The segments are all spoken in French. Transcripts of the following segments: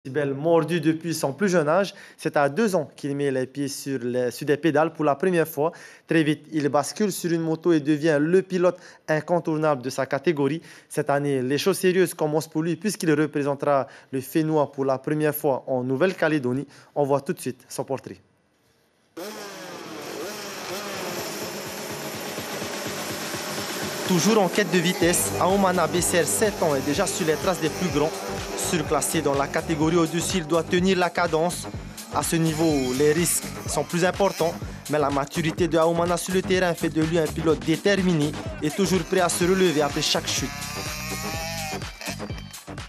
Sibel, mordu depuis son plus jeune âge, c'est à 2 ans qu'il met les pieds sur des pédales pour la première fois. Très vite, il bascule sur une moto et devient le pilote incontournable de sa catégorie. Cette année, les choses sérieuses commencent pour lui puisqu'il représentera le Fénois pour la première fois en Nouvelle-Calédonie. On voit tout de suite son portrait. Toujours en quête de vitesse, Aoumana Besser, 7 ans, est déjà sur les traces des plus grands. Surclassé dans la catégorie au-dessus, il doit tenir la cadence. À ce niveau, les risques sont plus importants, mais la maturité de Aoumana sur le terrain fait de lui un pilote déterminé et toujours prêt à se relever après chaque chute.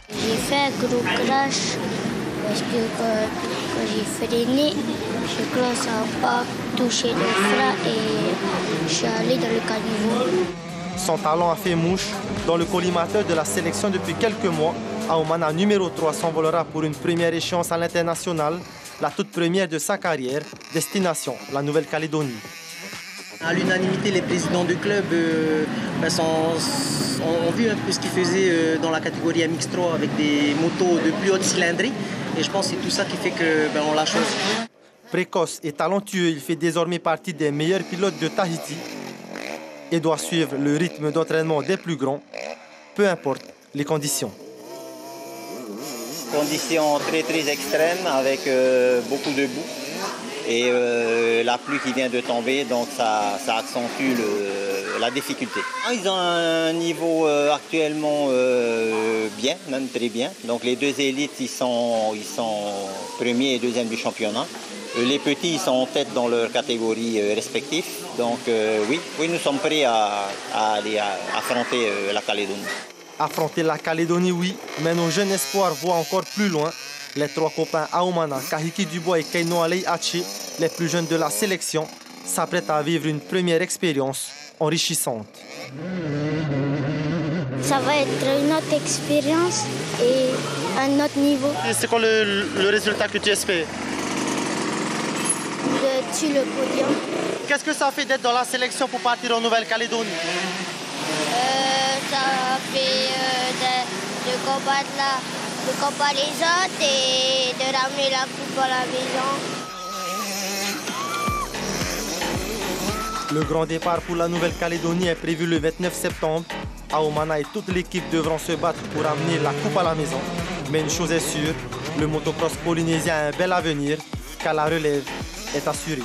J'ai fait un gros crash parce que quand j'ai freiné, je commence à pas toucher le frein et je suis allé dans le caniveau. Son talent a fait mouche. Dans le collimateur de la sélection depuis quelques mois, Aoumana numéro 3 s'envolera pour une première échéance à l'international, la toute première de sa carrière, destination la Nouvelle-Calédonie. À l'unanimité, les présidents du club ont vu un peu ce qu'ils faisaient dans la catégorie MX3 avec des motos de plus haute cylindrée. Et je pense que c'est tout ça qui fait qu'on l'a choisi. Précoce et talentueux, il fait désormais partie des meilleurs pilotes de Tahiti et doit suivre le rythme d'entraînement des plus grands, peu importe les conditions. Conditions très extrêmes avec beaucoup de boue et la pluie qui vient de tomber, donc ça accentue la difficulté. Ils ont un niveau actuellement bien, même très bien. Donc les deux élites, ils sont premiers et deuxièmes du championnat. Les petits, ils sont en tête dans leur catégorie respective. Donc oui, nous sommes prêts à aller affronter la Calédonie. Affronter la Calédonie, oui, mais nos jeunes espoirs voient encore plus loin. Les 3 copains Aoumana, Kahiki Dubois et Keino Alei Haché, les plus jeunes de la sélection, s'apprêtent à vivre une première expérience enrichissante. Ça va être une autre expérience et un autre niveau. C'est quoi le résultat que tu espères? Je tue le podium. Qu'est-ce que ça fait d'être dans la sélection pour partir en Nouvelle-Calédonie? Ça fait de combattre les autres et de ramener la coupe à la maison. Le grand départ pour la Nouvelle-Calédonie est prévu le 29 septembre. Aoumana et toute l'équipe devront se battre pour amener la coupe à la maison. Mais une chose est sûre, le motocross polynésien a un bel avenir, car la relève est assurée.